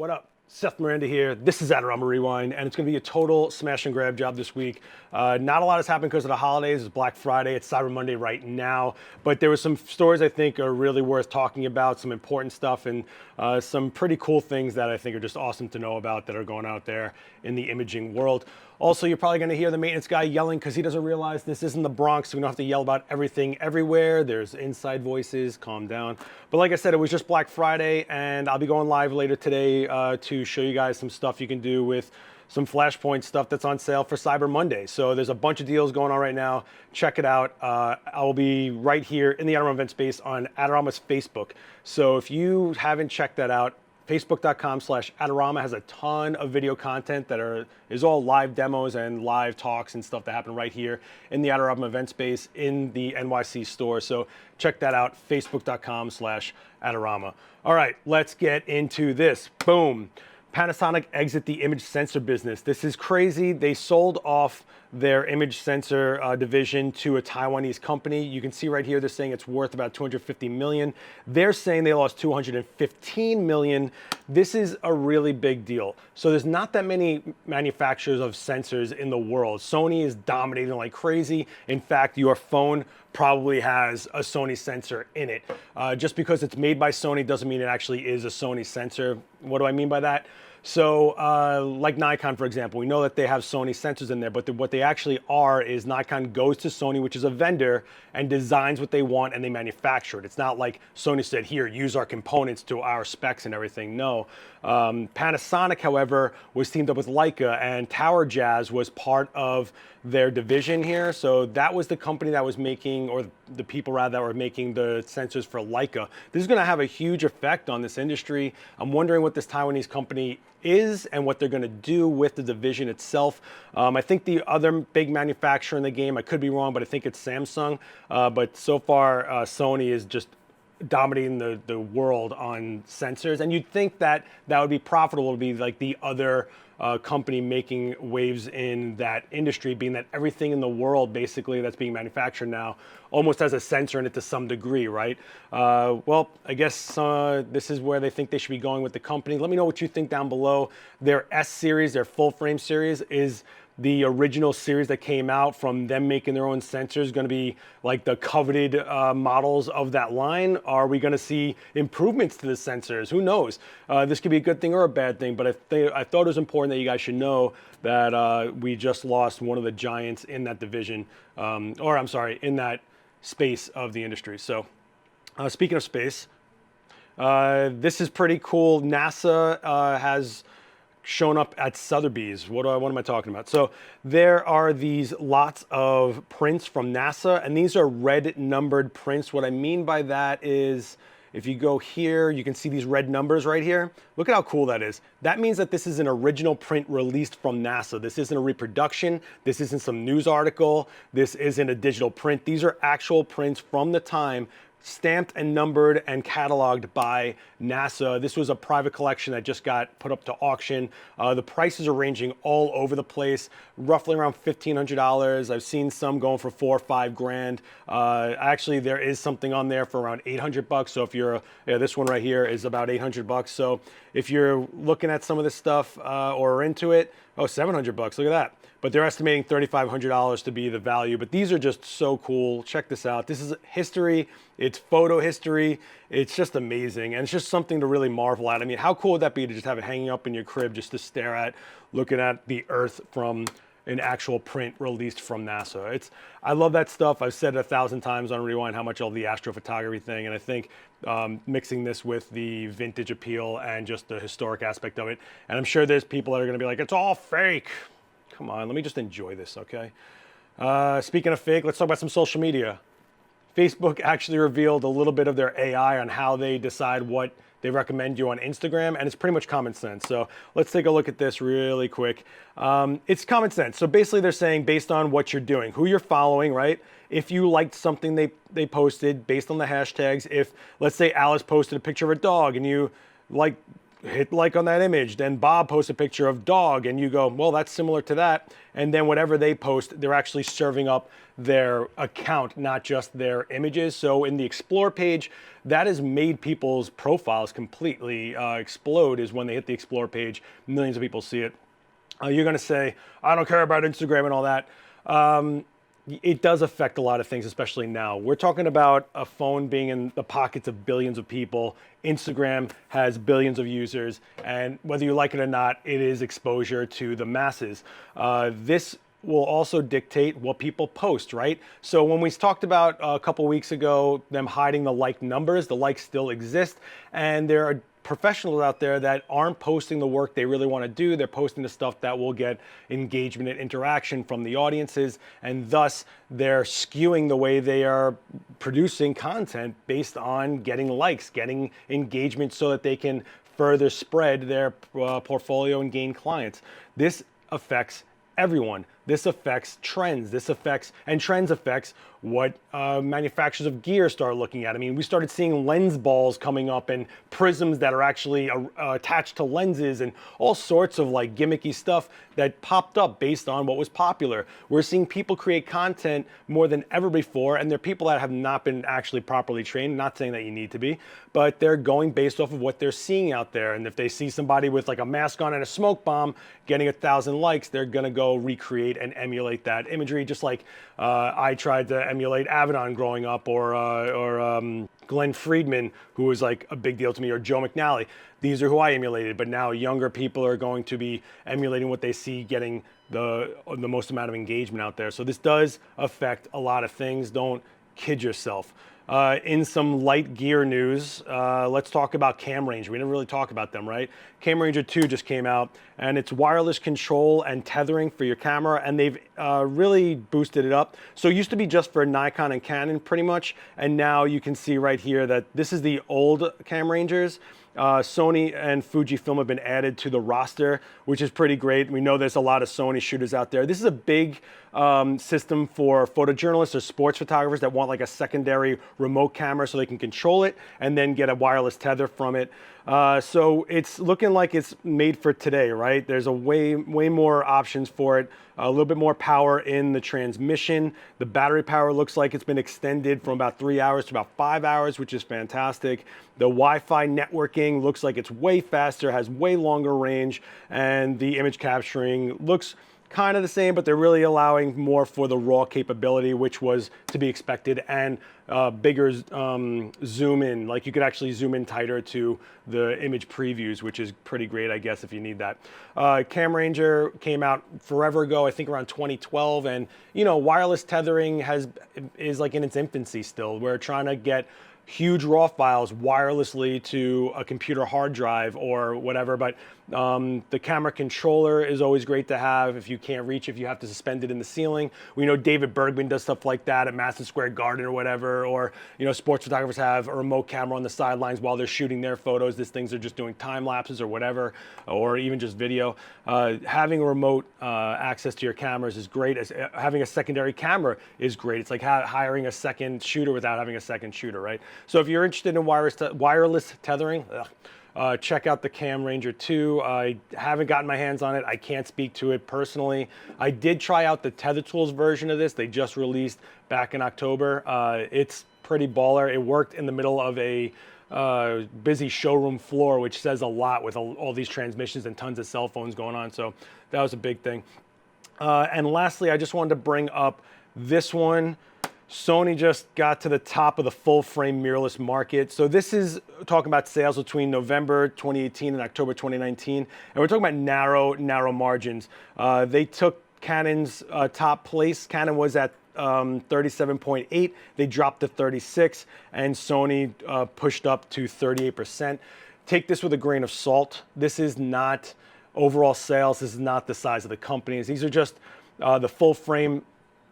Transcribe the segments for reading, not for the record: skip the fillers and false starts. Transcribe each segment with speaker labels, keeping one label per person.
Speaker 1: What up? Seth Miranda here. This is Adorama Rewind, and it's going to be a total smash and grab job this week. Not a lot has happened because of the holidays. It's Black Friday. It's Cyber Monday right now. But there were some stories I think are really worth talking about, some important stuff, and some pretty cool things that I think are just awesome to know about that are going out there in the imaging world. Also, you're probably going to hear the maintenance guy yelling because he doesn't realize this isn't the Bronx, so we don't have to yell about everything everywhere. There's inside voices. Calm down. But like I said, it was just Black Friday, and I'll be going live later today to show you guys some stuff you can do with some Flashpoint stuff that's on sale for Cyber Monday. So there's a bunch of deals going on right now. Check it out. I will be right here in the Adorama event space on Adorama's Facebook. So if you haven't checked that out, Facebook.com/Adorama has a ton of video content that is all live demos and live talks and stuff that happen right here in the Adorama event space in the NYC store. So check that out, Facebook.com/Adorama. All right, let's get into this. Boom. Panasonic exit the image sensor business. This is crazy. They sold off their image sensor division to a Taiwanese company. You can see right here, they're saying it's worth about 250 million. They're saying they lost 215 million. This is a really big deal. So there's not that many manufacturers of sensors in the world. Sony is dominating like crazy. In fact, your phone probably has a Sony sensor in it. Just because it's made by Sony doesn't mean it actually is a Sony sensor. What do I mean by that? So like Nikon, for example, we know that they have Sony sensors in there, but what they actually are is Nikon goes to Sony, which is a vendor, and designs what they want and they manufacture it. It's not like Sony said, here, use our components to our specs and everything. No. Panasonic, however, was teamed up with Leica, and Tower Jazz was part of their division here. So that was the company that was making, or the people rather, that were making the sensors for Leica. This is going to have a huge effect on this industry. I'm wondering what this Taiwanese company is and what they're going to do with the division itself. I think the other big manufacturer in the game, I could be wrong, but I think it's Samsung. But so far, Sony is just dominating the world on sensors. And you'd think that that would be profitable to be like the other company making waves in that industry, being that everything in the world basically that's being manufactured now almost has a sensor in it to some degree, right? Well, I guess this is where they think they should be going with the company. Let me know what you think down below. Their S series, their full frame series, is the original series that came out from them making their own sensors going to be like the coveted models of that line? Are we going to see improvements to the sensors? Who knows? This could be a good thing or a bad thing, but I thought it was important that you guys should know that we just lost one of the giants in that division, or I'm sorry, in that space of the industry. So speaking of space, this is pretty cool. NASA has shown up at Sotheby's. What am I talking about? So there are these lots of prints from NASA, and these are red numbered prints. What I mean by that is, if you go here, you can see these red numbers right here. Look at how cool that is. That means that this is an original print released from NASA. This isn't a reproduction. This isn't some news article. This isn't a digital print. These are actual prints from the time, stamped and numbered and cataloged by NASA. This was a private collection that just got put up to auction. The prices are ranging all over the place, roughly around $1,500. I've seen some going for $4 or $5 grand. Actually, there is something on there for around $800. So if you're, this one right here is about $800. So if you're looking at some of this stuff or are into it, oh, $700. Look at that. But they're estimating $3,500 to be the value. But these are just so cool. Check this out. This is history. It's photo history. It's just amazing. And it's just something to really marvel at. I mean, how cool would that be to just have it hanging up in your crib just to stare at, looking at the Earth from an actual print released from NASA. I love that stuff. I've said it 1,000 times on Rewind how much I love the astrophotography thing. And I think mixing this with the vintage appeal and just the historic aspect of it. And I'm sure there's people that are going to be like, it's all fake. Come on, let me just enjoy this, okay? Speaking of fake, let's talk about some social media. Facebook actually revealed a little bit of their AI on how they decide what they recommend you on Instagram, and it's pretty much common sense. So let's take a look at this really quick. It's common sense. So basically they're saying based on what you're doing, who you're following, right? If you liked something they posted based on the hashtags, if let's say Alice posted a picture of a dog and you like hit like on that image. Then Bob posts a picture of dog, and you go, well, that's similar to that. And then whatever they post, they're actually serving up their account, not just their images. So in the Explore page, that has made people's profiles completely explode, is when they hit the Explore page. Millions of people see it. You're going to say, I don't care about Instagram and all that. It does affect a lot of things, especially now. We're talking about a phone being in the pockets of billions of people. Instagram has billions of users, and whether you like it or not, it is exposure to the masses. This will also dictate what people post, right? So when we talked about a couple weeks ago, them hiding the like numbers, the likes still exist, and there are professionals out there that aren't posting the work they really want to do. They're posting the stuff that will get engagement and interaction from the audiences, and thus they're skewing the way they are producing content based on getting likes, getting engagement, so that they can further spread their portfolio and gain clients. This affects everyone. This affects trends. Trends affects what manufacturers of gear start looking at. I mean, we started seeing lens balls coming up and prisms that are actually attached to lenses and all sorts of like gimmicky stuff that popped up based on what was popular. We're seeing people create content more than ever before, and they're people that have not been actually properly trained. Not saying that you need to be, but they're going based off of what they're seeing out there. And if they see somebody with like a mask on and a smoke bomb getting 1,000 likes, they're gonna go recreate and emulate that imagery, just like I tried to emulate Avedon growing up, or Glenn Friedman, who was like a big deal to me, or Joe McNally. These are who I emulated, but now younger people are going to be emulating what they see getting the most amount of engagement out there. So this does affect a lot of things. Don't kid yourself. In some light gear news, let's talk about Cam Ranger. We didn't really talk about them, right? Cam Ranger 2 just came out, and it's wireless control and tethering for your camera, and they've really boosted it up. So it used to be just for Nikon and Canon pretty much, and now you can see right here that this is the old Cam Rangers. Sony and Fujifilm have been added to the roster, which is pretty great. We know there's a lot of Sony shooters out there. This is a big system for photojournalists or sports photographers that want like a secondary remote camera so they can control it and then get a wireless tether from it. So it's looking like it's made for today, right? There's a way more options for it. A little bit more power in the transmission. The battery power looks like it's been extended from about 3 hours to about 5 hours, which is fantastic. The Wi-Fi networking looks like it's way faster, has way longer range, and the image capturing looks kind of the same, but they're really allowing more for the raw capability, which was to be expected, and bigger zoom in. Like you could actually zoom in tighter to the image previews, which is pretty great, I guess, if you need that. Cam Ranger came out forever ago, I think around 2012, and you know, wireless tethering is like in its infancy still. We're trying to get huge raw files wirelessly to a computer hard drive or whatever, but the camera controller is always great to have if you can't reach, if you have to suspend it in the ceiling. We know David Bergman does stuff like that at Madison Square Garden or whatever, or you know, sports photographers have a remote camera on the sidelines while they're shooting their photos. These things are just doing time lapses or whatever, or even just video. Having remote access to your cameras is great. Having a secondary camera is great. It's like hiring a second shooter without having a second shooter, right? So if you're interested in wireless tethering, check out the Cam Ranger 2. I haven't gotten my hands on it. I can't speak to it personally. I did try out the Tether Tools version of this. They just released back in October. It's pretty baller. It worked in the middle of a busy showroom floor, which says a lot with all these transmissions and tons of cell phones going on. So that was a big thing. And lastly, I just wanted to bring up this one. Sony just got to the top of the full frame mirrorless market. So this is talking about sales between November 2018 and October 2019. And we're talking about narrow margins. They took Canon's top place. Canon was at 37.8. They dropped to 36, and Sony pushed up to 38%. Take this with a grain of salt. This is not overall sales. This is not the size of the companies. These are just the full frame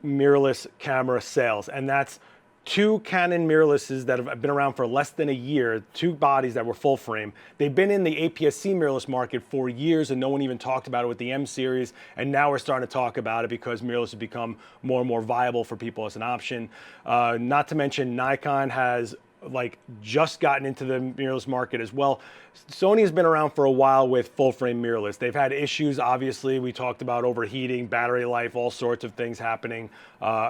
Speaker 1: mirrorless camera sales, and that's two Canon mirrorlesses that have been around for less than a year, two bodies that were full frame. They've been in the APS-C mirrorless market for years, and no one even talked about it with the M series, and now we're starting to talk about it because mirrorless has become more and more viable for people as an option. Not to mention Nikon has like just gotten into the mirrorless market as well. Sony has been around for a while with full frame mirrorless. They've had issues, obviously. We talked about overheating, battery life, all sorts of things happening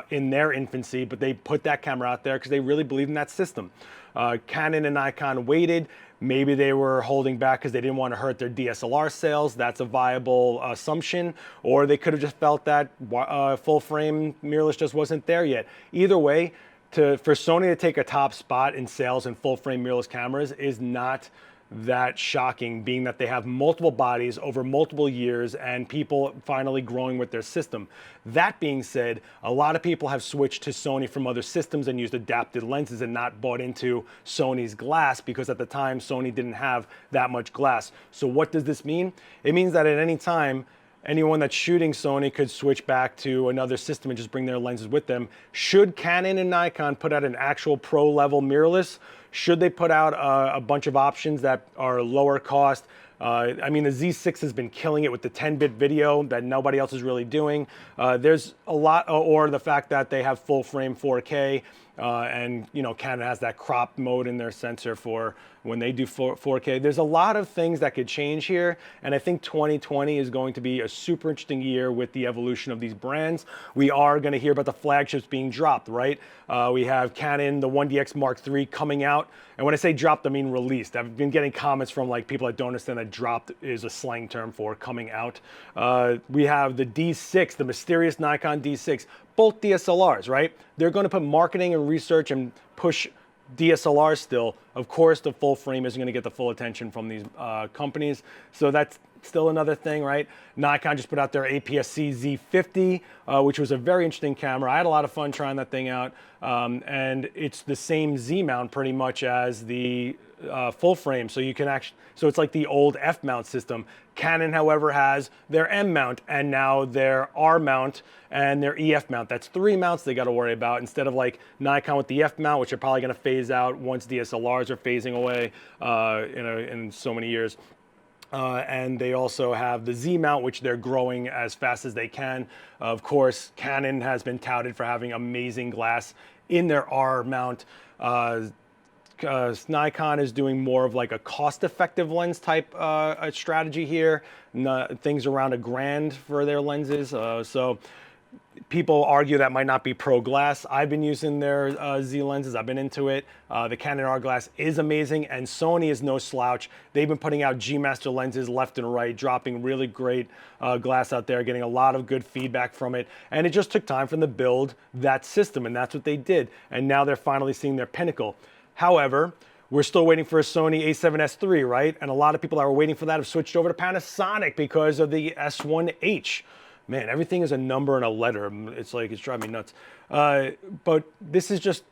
Speaker 1: in their infancy, but they put that camera out there because they really believe in that system. Canon and Nikon waited. Maybe they were holding back because they didn't want to hurt their DSLR sales. That's a viable assumption. Or they could have just felt that full frame mirrorless just wasn't there yet. Either way, for Sony to take a top spot in sales in full frame mirrorless cameras is not that shocking, being that they have multiple bodies over multiple years and people finally growing with their system. That being said, a lot of people have switched to Sony from other systems and used adapted lenses and not bought into Sony's glass, because at the time Sony didn't have that much glass. So what does this mean? It means that at any time, anyone that's shooting Sony could switch back to another system and just bring their lenses with them. Should Canon and Nikon put out an actual pro level mirrorless? Should they put out a bunch of options that are lower cost? I mean, the Z6 has been killing it with the 10-bit video that nobody else is really doing. There's a lot, or the fact that they have full frame 4K, and Canon has that crop mode in their sensor for when they do 4K. There's a lot of things that could change here, and I think 2020 is going to be a super interesting year with the evolution of these brands. We are going to hear about the flagships being dropped, right? We have Canon, the 1DX Mark III coming out, and when I say dropped, I mean released. I've been getting comments from people that don't understand that dropped is a slang term for coming out. We have the D6, the mysterious Nikon D6, both DSLRs, right? They're going to put marketing and research and push DSLR still. Of course, the full frame isn't going to get the full attention from these companies. So that's still another thing, right? Nikon just put out their APS-C Z50, which was a very interesting camera. I had a lot of fun trying that thing out. And it's the same Z mount pretty much as the full frame. So you can actually, so it's like the old F mount system. Canon, however, has their M mount and now their R mount and their EF mount. That's 3 mounts they got to worry about instead of like Nikon with the F mount, which are probably going to phase out once DSLRs are phasing away in so many years. And they also have the Z mount, which they're growing as fast as they can. Of course, Canon has been touted for having amazing glass in their R mount. Nikon is doing more of like a cost-effective lens type strategy here. Things around $1,000 for their lenses. So people argue that might not be pro glass. I've been using their Z lenses. I've been into it. The Canon R glass is amazing, and Sony is no slouch. They've been putting out G Master lenses left and right, dropping really great glass out there, getting a lot of good feedback from it. And it just took time for them to build that system, and that's what they did. And now they're finally seeing their pinnacle. However, we're still waiting for a Sony a7S III, right? And a lot of people that were waiting for that have switched over to Panasonic because of the S1H. Man, everything is a number and a letter. It's driving me nuts. But this is just,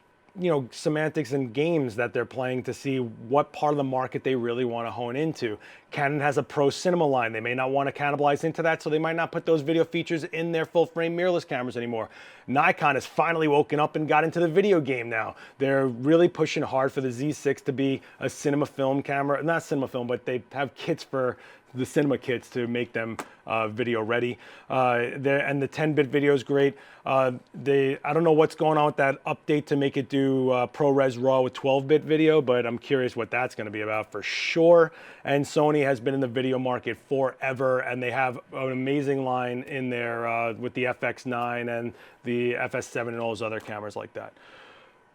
Speaker 1: semantics and games that they're playing to see what part of the market they really want to hone into. Canon has a pro cinema line. They may not want to cannibalize into that, so they might not put those video features in their full frame mirrorless cameras anymore. Nikon has finally woken up and got into the video game now. They're really pushing hard for the Z6 to be a cinema film camera. Not cinema film, but they have kits for the cinema kits to make them video ready. And the 10-bit video is great. I don't know what's going on with that update to make it do ProRes RAW with 12-bit video, but I'm curious what that's going to be about for sure. And Sony has been in the video market forever, and they have an amazing line in there with the FX9 and the FS7 and all those other cameras like that.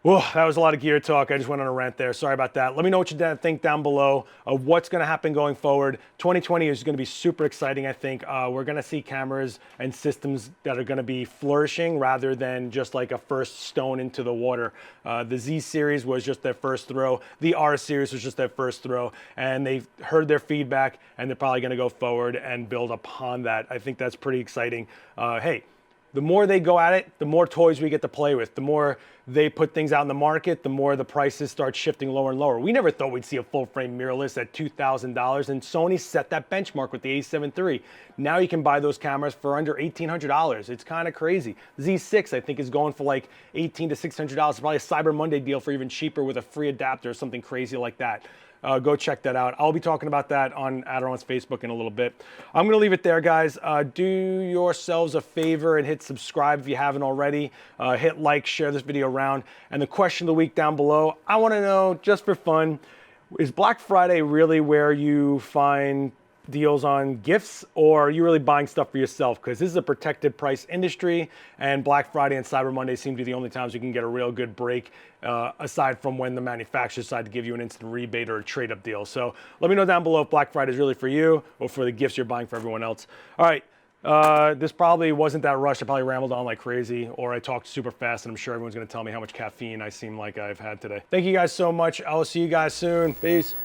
Speaker 1: Whoa, that was a lot of gear talk. I just went on a rant there. Sorry about that. Let me know what you think down below of what's going to happen going forward. 2020 is going to be super exciting, I think. We're going to see cameras and systems that are going to be flourishing rather than just like a first stone into the water. The Z series was just their first throw. The R series was just their first throw. And they've heard their feedback, and they're probably going to go forward and build upon that. I think that's pretty exciting. Hey, the more they go at it, the more toys we get to play with. The more they put things out in the market, the more the prices start shifting lower and lower. We never thought we'd see a full-frame mirrorless at $2,000, and Sony set that benchmark with the a7 III. Now you can buy those cameras for under $1,800. It's kind of crazy. Z6, I think, is going for like $1,800 to $600. Probably a Cyber Monday deal for even cheaper with a free adapter or something crazy like that. Go check that out. I'll be talking about that on Adorama's Facebook in a little bit. I'm going to leave it there, guys. Do yourselves a favor and hit subscribe if you haven't already. Hit like, share this video around. And the question of the week down below, I want to know, just for fun, is Black Friday really where you find deals on gifts, or are you really buying stuff for yourself? Because this is a protected price industry, and Black Friday and Cyber Monday seem to be the only times you can get a real good break, aside from when the manufacturers decide to give you an instant rebate or a trade-up deal. So let me know down below if Black Friday is really for you or for the gifts you're buying for everyone else. All right. This probably wasn't that rushed. I probably rambled on like crazy, or I talked super fast, and I'm sure everyone's going to tell me how much caffeine I seem like I've had today. Thank you guys so much. I'll see you guys soon. Peace.